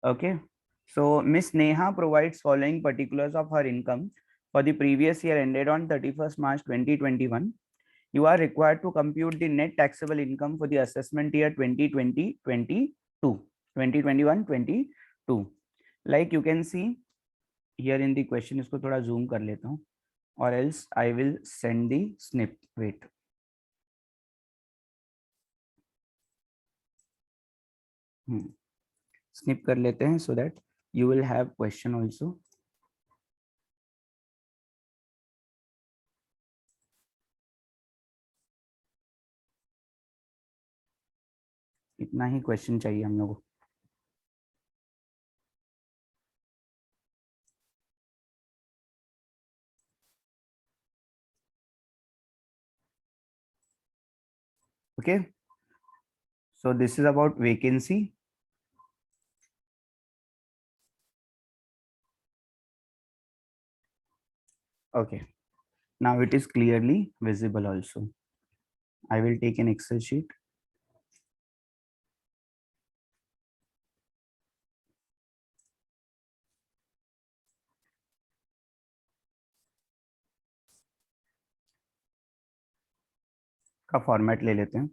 Okay. So Miss Neha provides following particulars of her income for the previous year ended on 31st March 2021. You are required to compute the net taxable income for the assessment year 2020-22, 2021-22. Like you can see here in the question, इसको थोड़ा zoom कर लेता हूँ, or else I will send the snip. Wait. Snip कर लेते हैं so that you will have question also. इतना ही question चाहिए हम लोगों को. Okay, so this is about vacancy. Okay, now it is clearly visible also. I will take an Excel sheet. का format ले लेते हैं.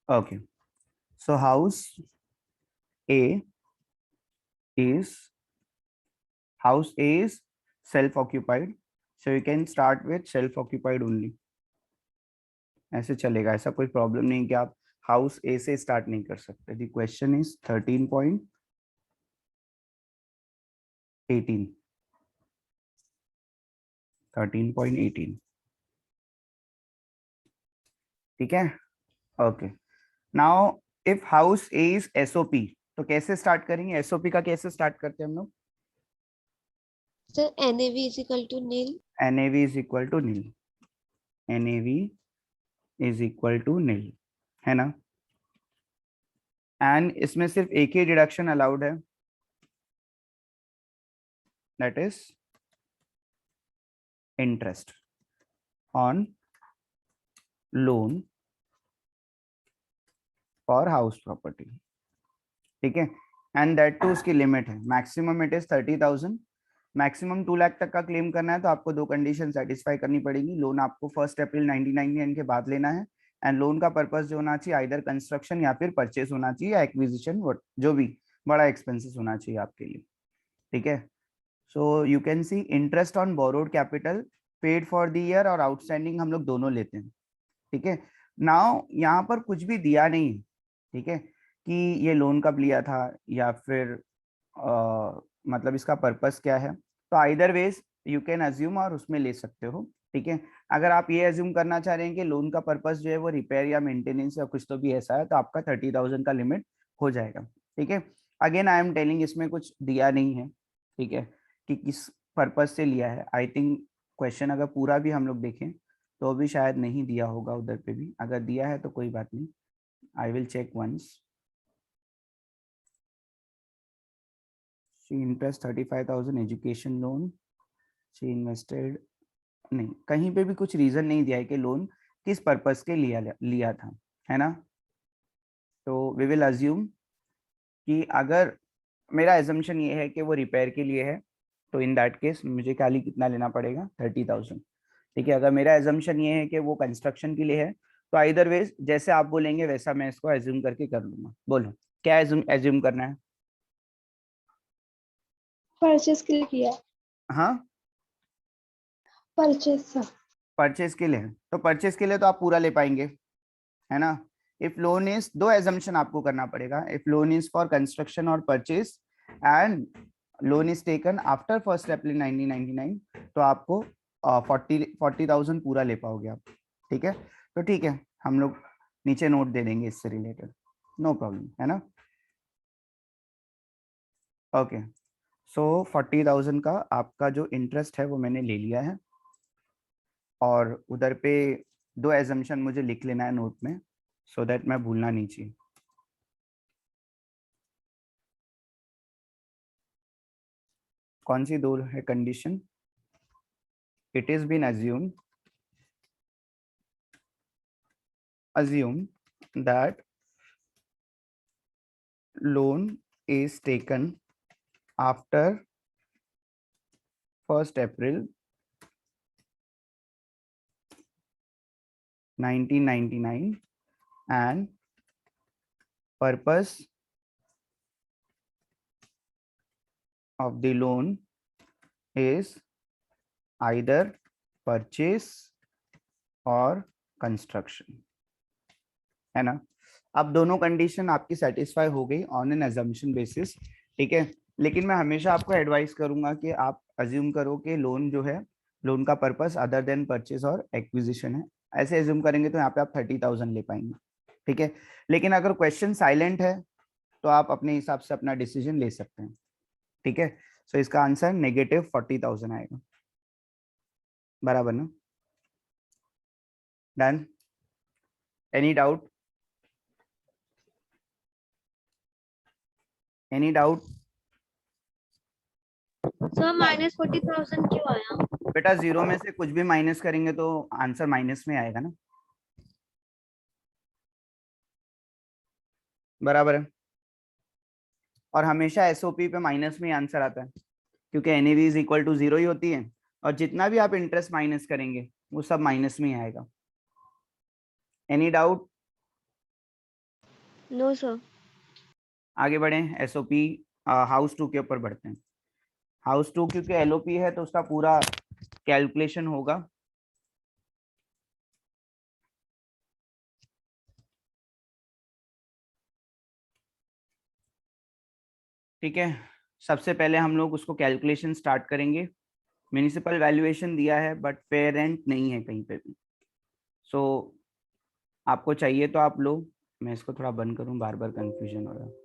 Okay, so house A is self-occupied, so you can start with self-occupied only. ऐसे चलेगा, ऐसा कोई problem नहीं कि आप हाउस ए से स्टार्ट नहीं कर सकते. The question is 13.18. 13.18. ठीक है. Okay, now if house A is SOP, तो कैसे स्टार्ट करेंगे? एसओपी का कैसे स्टार्ट करते हैं हम लोग? Sir NAV is equal to nil. NAV is equal to nil. NAV is equal to nil, है ना. एंड इसमें सिर्फ एक ही डिडक्शन अलाउड है, that is interest on loan for house property. ठीक है, एंड दैट टू उसकी लिमिट है, maximum it is 30,000. Maximum 2 lakh तक का क्लेम करना है तो आपको दो कंडीशन सेटिस्फाई करनी पड़ेगी. लोन आपको 1 अप्रैल 1999 के बाद लेना है, एंड लोन का पर्पस जो होना चाहिए आइदर कंस्ट्रक्शन या फिर परचेस होना चाहिए या एक्विजिशन, जो भी बड़ा एक्सपेंसेस होना चाहिए आपके लिए. ठीक है, so you can see interest on borrowed capital paid for the year और आउटस्टैंडिंग हम लोग दोनों लेते हैं. ठीक है, नाउ यहाँ पर कुछ भी दिया नहीं है. ठीक है, कि ये लोन कब लिया था या फिर मतलब इसका पर्पस क्या है. तो either ways you can assume और उसमें ले सकते हो. ठीक है, अगर आप ये अज्यूम करना चाह रहे हैं कि लोन का पर्पस जो है वो रिपेयर या मेंटेनेंस या कुछ तो भी ऐसा है, तो आपका 30,000 का लिमिट हो जाएगा. ठीक है, अगेन आई एम टेलिंग इसमें कुछ दिया नहीं है. ठीक है, कि किस पर्पस से लिया है. आई थिंक क्वेश्चन अगर पूरा भी हम लोग देखें तो भी शायद नहीं दिया होगा उधर पे भी. अगर दिया है तो कोई बात नहीं, I will check once. She interest 35,000 education loan, she invested. नहीं, कहीं पे भी कुछ रीजन नहीं दिया है कि लोन किस पर्पस के लिया था, है ना. तो वी विल अज्यूम कि अगर मेरा एजम्पशन ये है कि वो रिपेयर के लिए है, तो इन दैट केस मुझे खाली कितना लेना पड़ेगा? 30,000. ठीक है, अगर मेरा एजम्पशन ये है कि वो कंस्ट्रक्शन के लिए है, तो आइदर वेज जैसे आप बोलेंगे वैसा मैं इसको एज्यूम करके कर लूंगा. बोलो क्या एज्यूम करना है? परचेस के लिए किया. हाँ, परचेस सर. परचेज के लिए. तो परचेज के लिए तो आप पूरा ले पाएंगे, है ना. इफ लोन इज, दो एजम्पशन आपको करना पड़ेगा. If loan is for construction और purchase and loan is taken after 1 April 1999, तो आपको 40,000 पूरा ले पाओगे आप. ठीक है, तो ठीक है, हम लोग नीचे नोट दे देंगे इससे रिलेटेड, नो प्रॉब्लम, है ना. ओके, सो 40,000 का आपका जो इंटरेस्ट है वो मैंने ले लिया है, और उधर पे दो एजम्पशन मुझे लिख लेना है नोट में, सो दैट मैं भूलना नहीं चाहिए. कौन सी दो है condition? It is been assume that loan is taken after 1st April 1999 and purpose of the loan is either purchase और कंस्ट्रक्शन, है ना? अब दोनों कंडीशन आपकी सेटिस्फाई हो गई ऑन एन अजम्पशन बेसिस, ठीक है। लेकिन मैं हमेशा आपको एडवाइस करूंगा कि आप अज्यूम करो कि लोन जो है, लोन का पर्पस अदर देन परचेज और एक्विजिशन है। ऐसे अज्यूम करेंगे तो यहाँ पे आप 30,000 ले पाएंगे, ठीक है। लेकिन अगर क्वेश्चन साइलेंट है तो आप अपने हिसाब से अपना डिसीजन ले सकते हैं, ठीक है। सो इसका आंसर -40,000 आएगा, बराबर ना? Done? Any doubt? Any doubt? Sir -40,000 क्यों आया? बेटा जीरो में से कुछ भी माइनस करेंगे तो आंसर माइनस में आएगा ना, बराबर है। और हमेशा एसओपी पे माइनस में आंसर आता है क्योंकि एनएवी इज इक्वल टू 0 ही होती है, और जितना भी आप इंटरेस्ट माइनस करेंगे वो सब माइनस में ही आएगा। Any doubt? No sir. आगे बढ़े, एसओपी हाउस 2 के ऊपर बढ़ते हैं। हाउस 2 क्योंकि एलओपी है तो उसका पूरा कैलकुलेशन होगा। ठीक है, सबसे पहले हम लोग उसको कैलकुलेशन स्टार्ट करेंगे। म्युनिसिपल वैल्यूएशन दिया है बट फेयर रेंट नहीं है कहीं पे भी, सो आपको चाहिए तो आप लो। मैं इसको थोड़ा बंद करूं, बार बार कंफ्यूजन हो रहा है।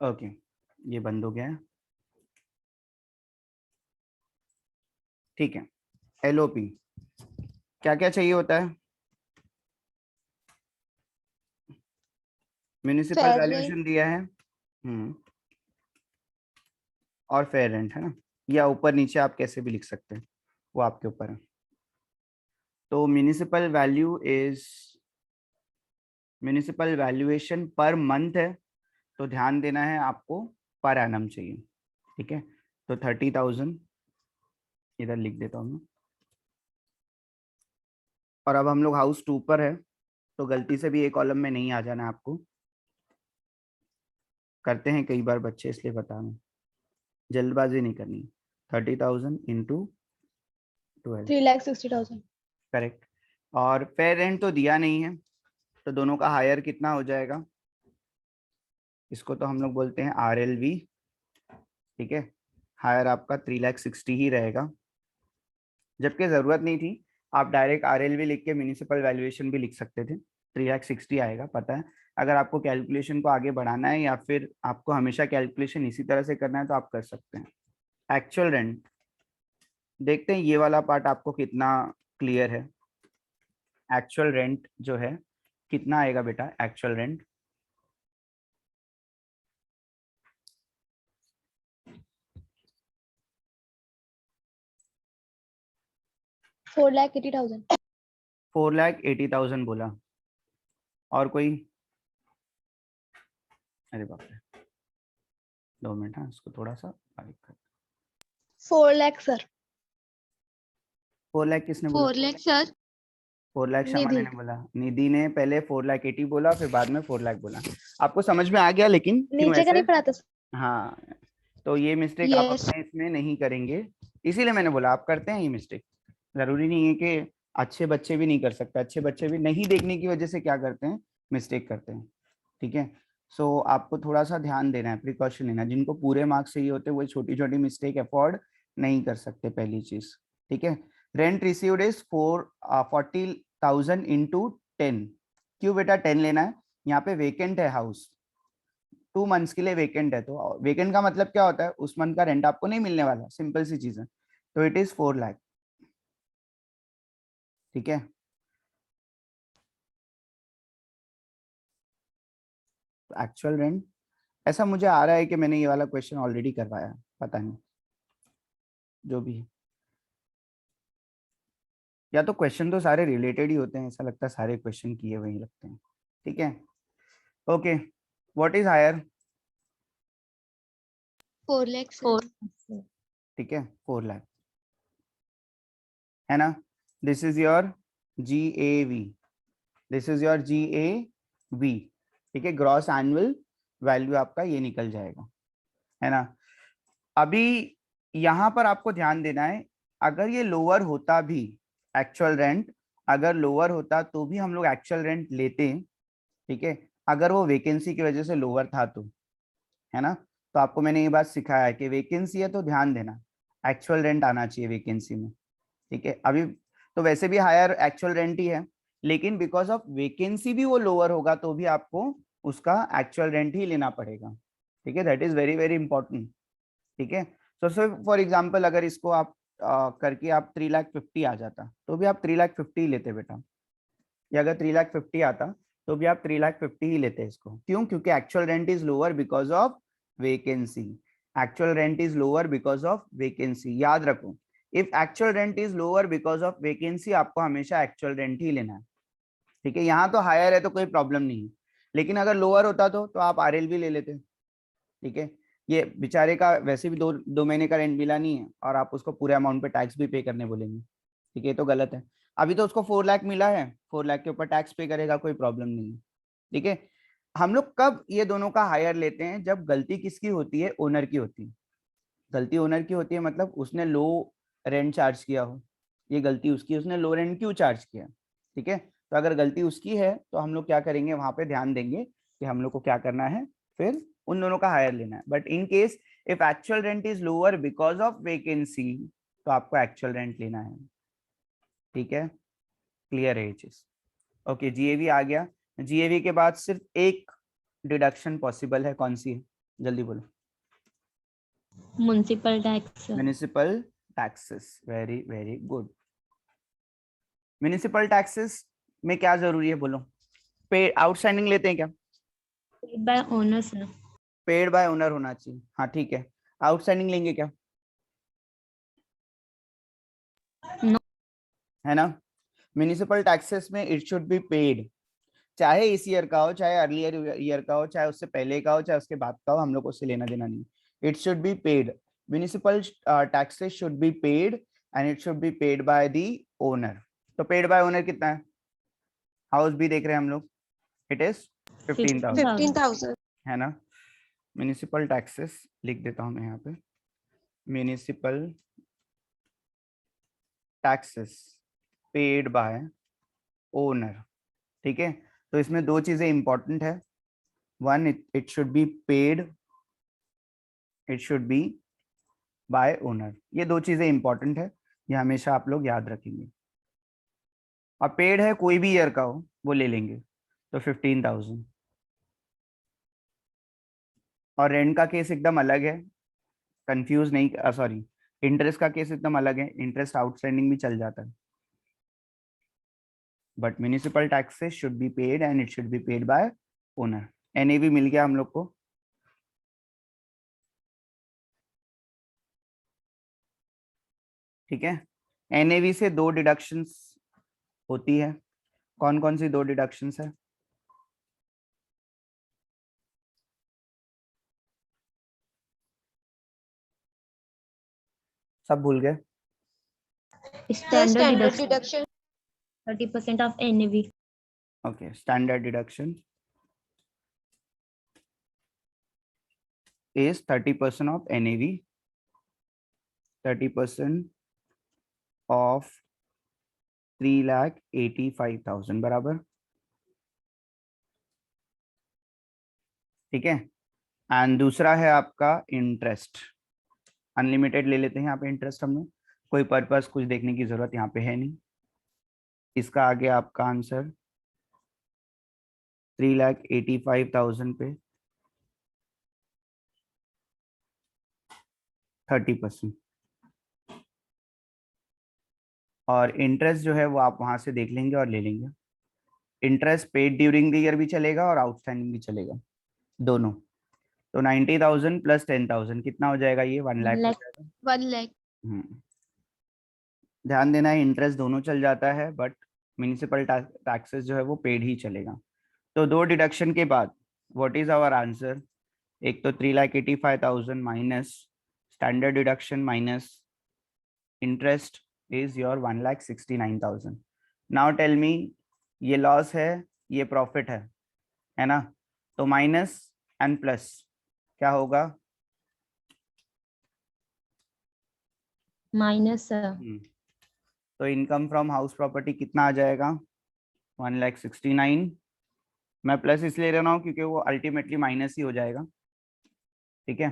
ओके, ये बंद हो गया है, ठीक है। एलओपी क्या क्या चाहिए होता है? म्युनिसिपल वैल्यूएशन दिया है, और फेयर रेंट है ना, या ऊपर नीचे आप कैसे भी लिख सकते हैं, वो आपके ऊपर है। तो म्युनिसिपल वैल्यूएशन पर मंथ है, तो ध्यान देना है आपको पर एनम चाहिए, ठीक है। तो 30,000 इधर लिख देता हूँ मैं। और अब हम लोग हाउस 2 पर है, तो गलती से भी एक कॉलम में नहीं आ जाना आपको, करते हैं कई बार बच्चे इसलिए बता रहा हूँ, जल्दबाजी नहीं करनी। 30,000 इंटू 12, 3,60,000। करेक्ट। और फेयर रेंट तो दिया नहीं है, तो दोनों का हायर कितना हो जाएगा? इसको तो हम लोग बोलते हैं RLV, ठीक है। हायर आपका 3,60,000 ही रहेगा, जबकि जरूरत नहीं थी। आप डायरेक्ट RLV लिख के म्युनिसिपल वैल्यूएशन भी लिख सकते थे, 3,60,000 आएगा, पता है। अगर आपको कैलकुलेशन को आगे बढ़ाना है या फिर आपको हमेशा कैलकुलेशन इसी तरह से करना है तो आप कर सकते हैं। एक्चुअल रेंट देखते हैं, ये वाला पार्ट आपको कितना क्लियर है। एक्चुअल रेंट जो है कितना आएगा बेटा? Actual rent 4,80,000। 4,80,000 बोला। और कोई? अरे बाप रे, 2 मिनट, हाँ इसको थोड़ा सा बारीक कर। 4 लाख सर। 4 लाख किसने बोला? 4 लाख सर। 4 लाख शमाने निधि। ने बोला। निधि ने पहले 4,80,000 बोला, फिर बाद में 4 लाख बोला। आपको समझ में आ गया लेकिन क्यों नीचे का ऐसे? नहीं पढ़ा था। हाँ, तो ये मिस्टेक आप यस। अपने इसमें नहीं करेंगे, इसीलिए मैंने बोला आप करते हैं ये मिस्टेक। जरूरी नहीं है कि अच्छे बच्चे भी नहीं कर सकते, अच्छे बच्चे भी नहीं देखने की वजह से क्या करते हैं, मिस्टेक करते हैं, ठीक है। सो आपको थोड़ा सा ध्यान देना है, प्रिकॉशन लेना है। जिनको पूरे मार्क्स चाहिए होते हैं वो छोटी छोटी मिस्टेक अफोर्ड नहीं कर सकते, पहली चीज, ठीक है। Rent received is 40,000 into 10। क्यों बेटा 10 लेना है? यहाँ पे वेकेंट है हाउस, 2 मंथ्स के लिए वेकेंट है, तो वेकेंट का मतलब क्या होता है, उस मंथ का रेंट आपको नहीं मिलने वाला, सिंपल सी चीज है, तो इट इज 4 लाख। ठीक है, एक्चुअल रेंट, ऐसा मुझे आ रहा है कि मैंने ये वाला क्वेश्चन ऑलरेडी करवाया है, पता नहीं, जो भी है, या तो क्वेश्चन तो सारे रिलेटेड ही होते हैं, ऐसा लगता है सारे क्वेश्चन किए वही लगते हैं। ठीक है, okay, what is higher? 4 lakhs, sir. 4 ठीक है, 4 लाख है ना, this is your GAV, this is your GAV। ठीक है, ग्रॉस एनुअल वैल्यू आपका ये निकल जाएगा, है ना। अभी यहाँ पर आपको ध्यान देना है, अगर ये लोअर होता भी, एक्चुअल रेंट अगर लोअर होता तो भी हम लोग एक्चुअल रेंट लेते हैं। ठीक है, अगर वो वैकेंसी की वजह से लोअर था तो, है ना, तो आपको मैंने ये बात सिखाया है कि वैकेंसी है तो ध्यान देना, एक्चुअल रेंट आना चाहिए वैकेंसी में। ठीक है, अभी तो वैसे भी हायर एक्चुअल रेंट ही है, लेकिन बिकॉज ऑफ वैकेंसी भी वो लोअर होगा तो भी आपको उसका एक्चुअल रेंट ही लेना पड़ेगा। ठीक है, that is very very important. ठीक है, तो सर फॉर एग्जाम्पल अगर इसको आप करके आप 3,50,000 आ जाता तो भी आप 3,50,000 लेते बेटा, या अगर 3,50,000 आता तो भी आप 3,50,000 ही लेते इसको। क्यों? क्योंकि actual rent is lower because of vacancy, actual rent is lower because of vacancy, याद रखो, if actual rent is lower because of vacancy आपको हमेशा एक्चुअल रेंट ही लेना है। ठीक है, यहाँ तो हायर है तो कोई प्रॉब्लम नहीं है, लेकिन अगर लोअर होता तो आप RL भी ले लेते। ठीक है, ये बेचारे का वैसे भी 2 महीने का रेंट मिला नहीं है और आप उसको पूरे अमाउंट पे टैक्स भी पे करने बोलेंगे। ठीक है, ये तो गलत है। अभी तो उसको 4 लाख मिला है, 4 लाख के ऊपर टैक्स पे करेगा, कोई प्रॉब्लम नहीं है। ठीक है, हम लोग कब ये दोनों का हायर लेते हैं? जब गलती किसकी होती है? ओनर की होती है। गलती ओनर की होती है मतलब उसने लो रेंट चार्ज किया हो, ये गलती उसकी, उसने लो रेंट क्यों चार्ज किया। ठीक है, तो अगर गलती उसकी है तो हम लोग क्या करेंगे, वहां पे ध्यान देंगे कि हम लोग को क्या करना है, फिर उन दोनों का हायर लेना है। But in case if actual rent is lower because of vacancy तो आपको एक्चुअल रेंट लेना है। ठीक है, क्लियर है ये चीज? ओके, GAV आ गया। GAV के बाद सिर्फ एक डिडक्शन पॉसिबल है, कौन सी है? जल्दी बोलो। Municipal tax. Municipal taxes, very very good. Municipal taxes में क्या जरूरी है बोलो? पे आउटस्टैंडिंग लेते हैं क्या? बाय ओनर्स ना। पेड बाय ओनर होना चाहिए, हाँ ठीक है। आउटस्टैंडिंग लेंगे क्या? नो। है ना, म्युनिसिपल टैक्सेस में इट शुड बी पेड, चाहे इस ईयर का हो, चाहे अर्लियर ईयर का हो, चाहे उससे पहले का हो, चाहे उसके बाद का हो, हम लोग को उससे लेना देना नहीं। It should be paid, municipal taxes should be paid and it should be paid by the owner. तो पेड बाय ओनर कितना है? हाउस भी देख रहे हैं हम लोग, इट इज 15,000, 15,000. है ना। म्युनिसिपल टैक्सेस लिख देता हूं मैं यहाँ पे, municipal taxes paid by owner. ठीक है, तो इसमें 2 चीजें इंपॉर्टेंट है, one it should be paid, it should be bye owner, ये 2 चीजें इंपॉर्टेंट है, ये हमेशा आप लोग याद रखेंगे। और पेड है कोई भी ईयर का हो वो ले लेंगे, तो 15,000। और रेंट का केस एकदम अलग है, कंफ्यूज नहीं, सॉरी, इंटरेस्ट का केस एकदम अलग है, इंटरेस्ट आउटस्टैंडिंग भी चल जाता है, but municipal taxes should be paid and it should be paid by owner. NAV मिल गया हम लोग को। ठीक है, NAV से 2 डिडक्शंस होती है, कौन कौन सी 2 डिडक्शंस है? सब भूल गए? Standard Standard deduction deduction. 30% of NAV। Okay, standard deduction is 30% of NAV, 30% of 3,85,000 बराबर। ठीक है, एंड दूसरा है आपका इंटरेस्ट, अनलिमिटेड ले लेते हैं यहाँ पे इंटरेस्ट, हमने कोई पर्पस कुछ देखने की जरूरत यहाँ पे है नहीं। इसका आगे आपका आंसर 3,85,000 पे 30%, और इंटरेस्ट जो है वो आप वहां से देख लेंगे और ले लेंगे। Interest paid during the year भी चलेगा और आउटस्टैंडिंग भी चलेगा, दोनों। तो 90,000 प्लस 10,000 कितना हो जाएगा? ये 1 लाख हो Like जाएगा। 1 lakh. ध्यान देना है, इंटरेस्ट दोनों चल जाता है, बट म्यूनिसिपल टैक्सेस जो है वो पेड ही चलेगा। तो दो डिडक्शन के बाद व्हाट इज आवर आंसर? एक तो 3,85,000 minus standard deduction minus interest is your 1,69,000। Now tell me, ये लॉस है, ये प्रॉफिट है ना? तो माइनस एंड प्लस क्या होगा? minus तो इनकम फ्रॉम हाउस प्रॉपर्टी कितना आ जाएगा? 1,69,000। मैं प्लस इसलिए ले रहा हूँ क्योंकि वो अल्टीमेटली माइनस ही हो जाएगा, ठीक है?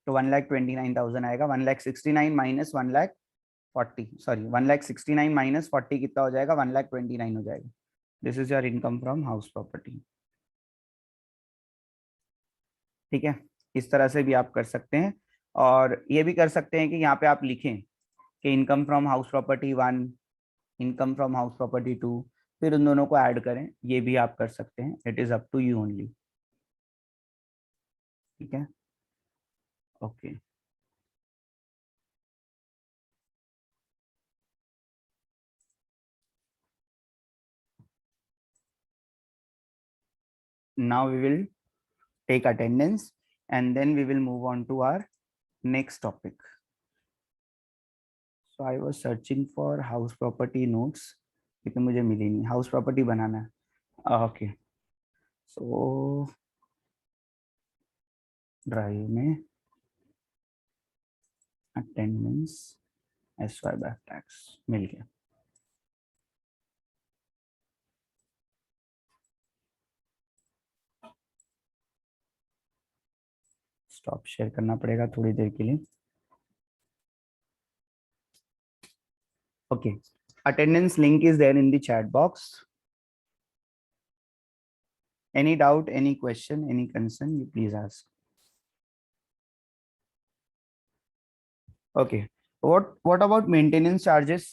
तो 1,29,000 आएगा। 1,69,000 माइनस 1,40,000, सॉरी 1,69,000 माइनस 40 कितना हो जाएगा? 1,29,000 हो जाएगा। This is your income from house property, ठीक है? इस तरह से भी आप कर सकते हैं, और ये भी कर सकते हैं कि यहाँ पे आप लिखें कि income from house property 1, income from house property 2, फिर उन दोनों को ऐड करें, ये भी आप कर सकते हैं। It is up to you only, ठीक है? Okay, now we will take attendance and then we will move on to our next topic. So I was searching for house property notes, लेकिन मुझे मिली नहीं। हाउस प्रॉपर्टी बनाना है, okay. सो drive में attendance SY back tax मिल गया। Stop share करना पड़ेगा थोड़ी देर के लिए। Okay, attendance link is there in the chat box. Any doubt, any question, any concern, you please ask. Okay, what about maintenance charges?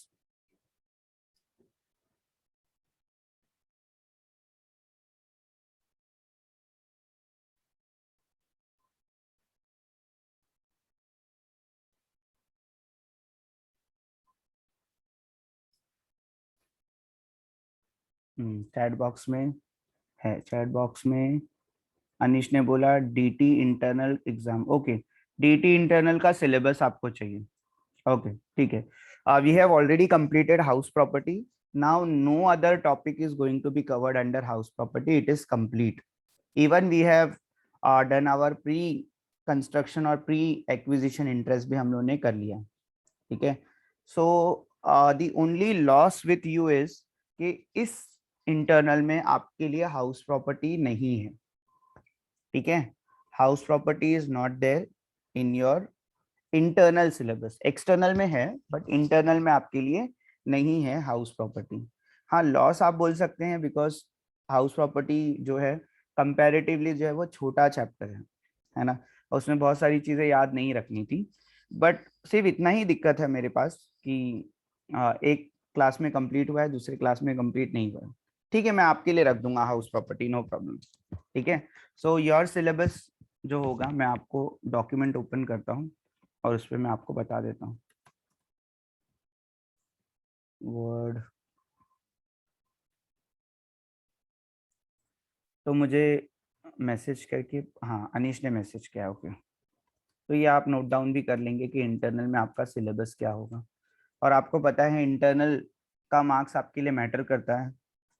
Chat box में है, chat box में अनीश ने बोला DT internal exam. Okay, DT internal का syllabus आपको चाहिए, okay, ठीक है। We have already completed house property, now no other topic is going to be covered under house property, it is complete. Even we have done our pre construction और pre acquisition interest भी हम लोगों ने कर लिया, ठीक है? So the only loss with you is कि इस इंटरनल में आपके लिए हाउस प्रॉपर्टी नहीं है, ठीक है? House property is not there in your internal syllabus. External में है बट इंटरनल में आपके लिए नहीं है हाउस प्रॉपर्टी। हाँ, लॉस आप बोल सकते हैं बिकॉज हाउस प्रॉपर्टी जो है कंपैरेटिवली जो है वो छोटा चैप्टर है ना? उसमें बहुत सारी चीजें याद नहीं रखनी थी, बट सिर्फ इतना ही दिक्कत है मेरे पास कि एक क्लास में कंप्लीट हुआ है, दूसरे क्लास में कंप्लीट नहीं हुआ है। ठीक है, मैं आपके लिए रख दूंगा हाउस प्रॉपर्टी, नो प्रॉब्लम, ठीक है? सो योर सिलेबस जो होगा, मैं आपको डॉक्यूमेंट ओपन करता हूँ और उस पर मैं आपको बता देता हूँ। वर्ड, तो मुझे मैसेज करके, हाँ अनीश ने मैसेज किया, ओके। तो ये आप नोट डाउन भी कर लेंगे कि इंटरनल में आपका सिलेबस क्या होगा। और आपको पता है इंटरनल का मार्क्स आपके लिए मैटर करता है,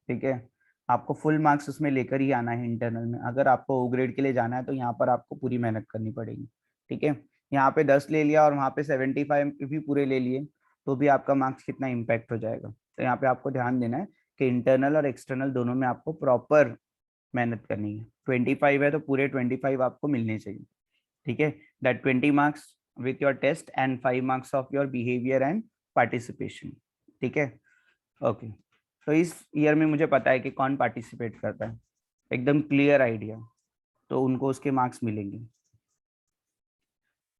ठीक है? आपको फुल मार्क्स उसमें लेकर ही आना है इंटरनल में। अगर आपको ओ ग्रेड के लिए जाना है तो यहाँ पर आपको पूरी मेहनत करनी पड़ेगी, ठीक है? यहाँ पे 10 ले लिया और वहाँ पे 75 भी पूरे ले लिए तो भी आपका मार्क्स कितना इम्पैक्ट हो जाएगा। तो यहाँ पे आपको ध्यान देना है कि इंटरनल और एक्सटर्नल दोनों में आपको प्रॉपर मेहनत करनी है। 25 है तो पूरे 25 आपको मिलने चाहिए, ठीक है? That 20 marks with your test and 5 marks of your behaviour and participation, ठीक है? ओके, तो इस ईयर में मुझे पता है कि कौन पार्टिसिपेट करता है। एकदम क्लियर आइडिया, तो उनको उसके मार्क्स मिलेंगे।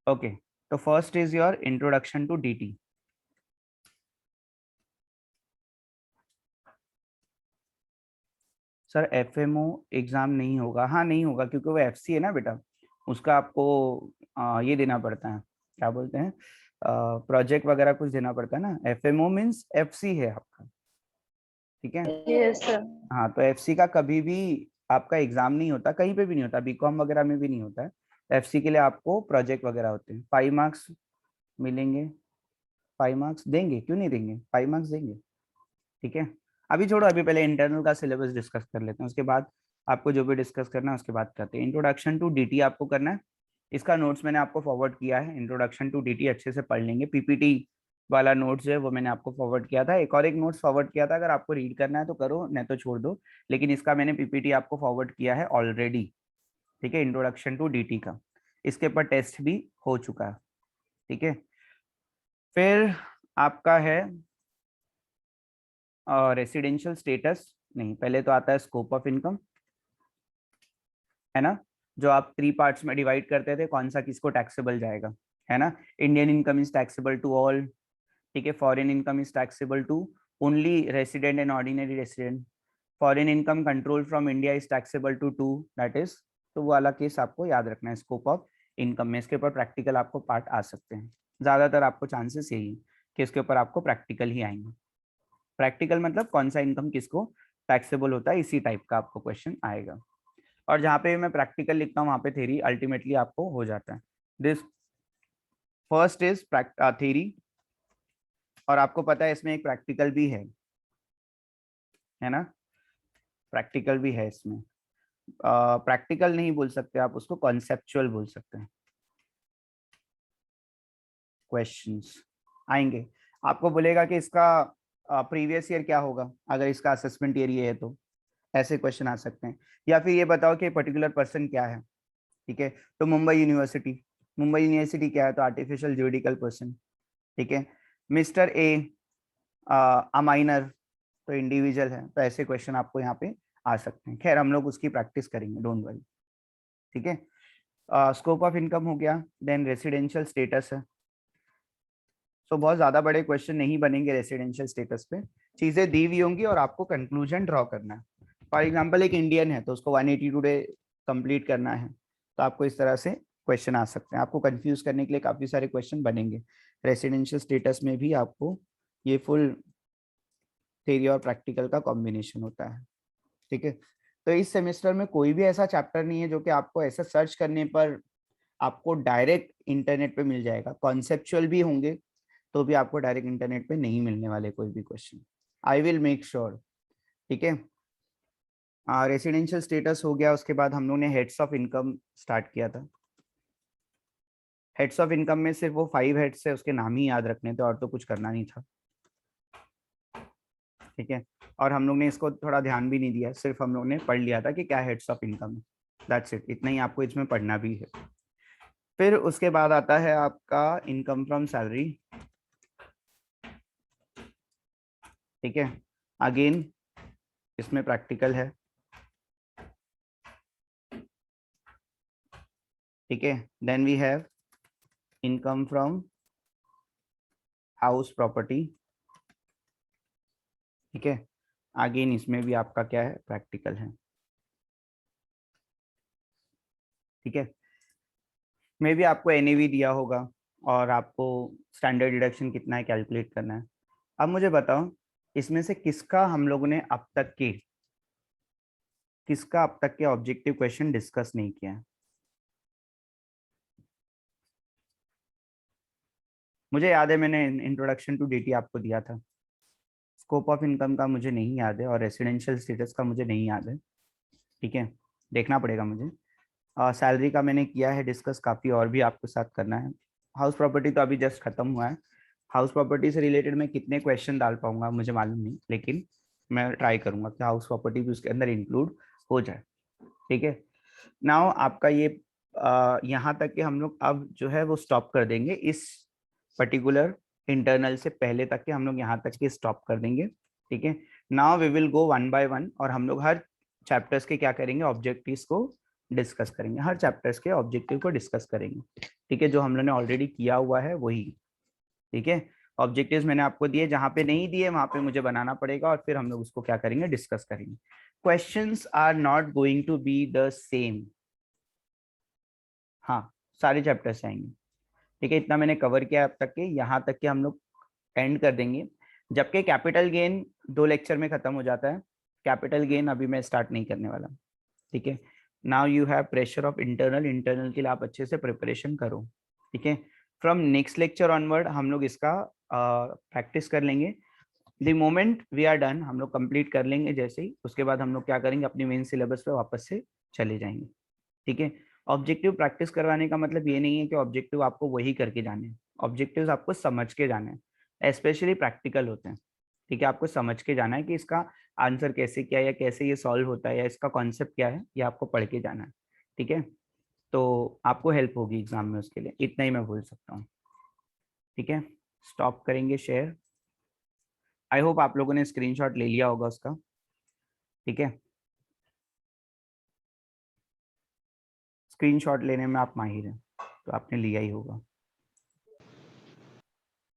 ओके, तो first is your introduction to DT. Sir FMO exam नहीं होगा, हाँ नहीं होगा क्योंकि वो एफसी है ना बेटा, उसका आपको ये देना पड़ता है, क्या बोलते हैं, प्रोजेक्ट वगैरह कुछ देना पड़ता है ना। एफएमओ मीन्स एफसी है आपका, ठीक है। Yes sir. हाँ, तो एफसी का कभी भी आपका एग्जाम नहीं होता, कहीं पे भी नहीं होता, बीकॉम वगैरह में भी नहीं होता है। एफसी के लिए आपको प्रोजेक्ट वगैरह होते हैं, 5 मार्क्स मिलेंगे, 5 मार्क्स देंगे, क्यों नहीं देंगे, 5 मार्क्स देंगे, ठीक है। अभी छोड़ो, अभी पहले इंटरनल का सिलेबस डिस्कस कर लेते हैं, उसके बाद आपको जो भी डिस्कस करना है उसके बाद करते हैं। इंट्रोडक्शन टू डीटी आपको करना है, इसका नोट्स मैंने आपको फॉरवर्ड किया है। इंट्रोडक्शन टू डीटी अच्छे से पढ़ लेंगे, पीपीटी वाला नोट्स जो है वो मैंने आपको फॉरवर्ड किया था, एक और एक नोट्स फॉरवर्ड किया था, अगर आपको रीड करना है तो करो, नहीं तो छोड़ दो, लेकिन इसका मैंने पीपीटी आपको फॉरवर्ड किया है ऑलरेडी, ठीक है, इंट्रोडक्शन टू डीटी का। इसके ऊपर टेस्ट भी हो चुका है, ठीक है। फिर आपका है रेसिडेंशियल स्टेटस, नहीं पहले तो आता है स्कोप ऑफ इनकम, है ना, जो आप 3 पार्ट्स में डिवाइड करते थे, कौन सा किसको टैक्सेबल जाएगा, है ना। Indian income is taxable to all, ठीक है। Foreign income is taxable to only resident and ordinary resident. Foreign income control from India is taxable to that is, तो वो वाला केस आपको याद रखना है स्कोप ऑफ इनकम में। इसके ऊपर प्रैक्टिकल आपको पार्ट आ सकते हैं, ज्यादातर आपको चांसेस यही है कि इसके ऊपर आपको प्रैक्टिकल ही आएंगे। प्रैक्टिकल मतलब कौन सा इनकम किसको टैक्सेबल होता है, इसी टाइप का आपको क्वेश्चन आएगा। और जहाँ पे मैं प्रैक्टिकल लिखता हूँ वहाँ पे थ्योरी अल्टीमेटली आपको हो जाता है। दिस फर्स्ट इज थ्योरी, और आपको पता है इसमें एक प्रैक्टिकल भी है ना, प्रैक्टिकल भी है इसमें। प्रैक्टिकल नहीं बोल सकते आप उसको, कॉन्सेप्चुअल बोल सकते हैं। क्वेश्चंस आएंगे, आपको बोलेगा कि इसका प्रीवियस ईयर क्या होगा, अगर इसका असेसमेंट ईयर ये है तो ऐसे क्वेश्चन आ सकते हैं। या फिर ये बताओ कि पर्टिकुलर पर्सन क्या है, ठीक है, तो मुंबई यूनिवर्सिटी, मुंबई यूनिवर्सिटी क्या है, तो आर्टिफिशियल ज्यूरिडिकल पर्सन, ठीक है। मिस्टर ए अ माइनर, तो इंडिविजुअल है, तो ऐसे क्वेश्चन आपको यहाँ पे आ सकते हैं। खैर हम लोग उसकी प्रैक्टिस करेंगे, डोंट वरी, ठीक है। स्कोप ऑफ इनकम हो गया, देन रेसिडेंशियल स्टेटस है। तो बहुत ज्यादा बड़े क्वेश्चन नहीं बनेंगे रेसिडेंशियल स्टेटस पे, चीजें दी हुई होंगी और आपको कंक्लूजन ड्रॉ करना है। फॉर एग्जांपल एक इंडियन है तो उसको 182 डे कंप्लीट करना है, तो आपको इस तरह से क्वेश्चन आ सकते हैं। आपको कंफ्यूज करने के लिए काफी सारे क्वेश्चन बनेंगे। रेसिडेंशियल स्टेटस में भी आपको ये फुल थ्योरी और प्रैक्टिकल का कॉम्बिनेशन होता है, ठीक है। तो इस सेमेस्टर में कोई भी ऐसा चैप्टर नहीं है जो कि आपको ऐसा सर्च करने पर आपको डायरेक्ट इंटरनेट पे मिल जाएगा। कॉन्सेप्चुअल भी होंगे तो भी आपको डायरेक्ट इंटरनेट पे नहीं मिलने वाले कोई भी question, I will make sure, ठीक है। रेसिडेंशियल स्टेटस हो गया, उसके बाद हम लोग ने हेड्स ऑफ इनकम स्टार्ट किया था। हेड्स ऑफ इनकम में सिर्फ वो 5 हेड्स है, उसके नाम ही याद रखने थे और तो कुछ करना नहीं था, ठीक है। और हम लोग ने इसको थोड़ा ध्यान भी नहीं दिया, सिर्फ हम लोग ने पढ़ लिया था कि क्या हेड्स ऑफ इनकम है, दैट्स इट, इतना ही आपको इसमें पढ़ना भी है। फिर उसके बाद आता है आपका इनकम फ्रॉम सैलरी, ठीक है। अगेन इसमें प्रैक्टिकल है, ठीक है। Then we have income from house property, ठीक है। अगेन इसमें भी आपका क्या है, प्रैक्टिकल है, ठीक है। मे भी आपको एनएवी दिया होगा और आपको स्टैंडर्ड डिडक्शन कितना है कैलकुलेट करना है। अब मुझे बताओ इसमें से किसका हम लोगों ने अब तक के ऑब्जेक्टिव क्वेश्चन डिस्कस नहीं किया है। मुझे याद है मैंने इंट्रोडक्शन टू डीटी आपको दिया था, स्कोप ऑफ इनकम का मुझे नहीं याद है और रेसिडेंशियल स्टेटस का मुझे नहीं याद है, ठीक है, देखना पड़ेगा मुझे। सैलरी का मैंने किया है डिस्कस, काफ़ी और भी आपके साथ करना है। हाउस प्रॉपर्टी तो अभी जस्ट खत्म हुआ है, हाउस प्रॉपर्टी से रिलेटेड मैं कितने क्वेश्चन डाल पाऊंगा मुझे मालूम नहीं, लेकिन मैं ट्राई करूंगा कि हाउस प्रॉपर्टी भी उसके अंदर इंक्लूड हो जाए, ठीक है। नाउ आपका ये यहाँ तक कि हम लोग अब जो है वो स्टॉप कर देंगे, इस पर्टिकुलर इंटरनल से पहले तक के हम लोग यहाँ तक के स्टॉप कर देंगे, ठीक है। Now we will go one by one और हम लोग हर चैप्टर्स के क्या करेंगे, ऑब्जेक्टिव्स को डिस्कस करेंगे, हर चैप्टर्स के ऑब्जेक्टिव को डिस्कस करेंगे, ठीक है, जो हम लोगों ने ऑलरेडी किया हुआ है वही, ठीक है। ऑब्जेक्टिव्स मैंने आपको दिए, जहां पे नहीं दिए वहां पे मुझे बनाना पड़ेगा और फिर हम लोग उसको क्या करेंगे, डिस्कस करेंगे। Questions are not going to be the same, हाँ सारे चैप्टर्स आएंगे, ठीक है। इतना मैंने कवर किया अब तक के, यहाँ तक के हम लोग एंड कर देंगे, जबकि कैपिटल गेन 2 लेक्चर में खत्म हो जाता है। कैपिटल गेन अभी मैं स्टार्ट नहीं करने वाला, ठीक है। Now you have pressure of internal, internal के लिए आप अच्छे से प्रिपरेशन करो, ठीक है। फ्रॉम नेक्स्ट लेक्चर ऑनवर्ड हम लोग इसका प्रैक्टिस कर लेंगे। The moment we are done, हम लोग कंप्लीट कर लेंगे जैसे ही, उसके बाद हम लोग क्या करेंगे, अपनी मेन सिलेबस पे वापस से चले जाएंगे, ठीक है। ऑब्जेक्टिव प्रैक्टिस करवाने का मतलब ये नहीं है कि ऑब्जेक्टिव आपको वही करके जाने हैं, ऑब्जेक्टिव्स आपको समझ के जाने हैं, स्पेशली प्रैक्टिकल होते हैं, ठीक है। आपको समझ के जाना है कि इसका आंसर कैसे क्या है, या कैसे ये सॉल्व होता है, या इसका कॉन्सेप्ट क्या है, ये आपको पढ़ के जाना है, ठीक है। तो आपको हेल्प होगी एग्जाम में, उसके लिए इतना ही मैं बोल सकता हूँ, ठीक है। स्टॉप करेंगे शेयर। आई होप आप लोगों ने स्क्रीनशॉट ले लिया होगा उसका, ठीक है। स्क्रीनशॉट लेने में आप माहिर हैं, तो आपने लिया ही होगा।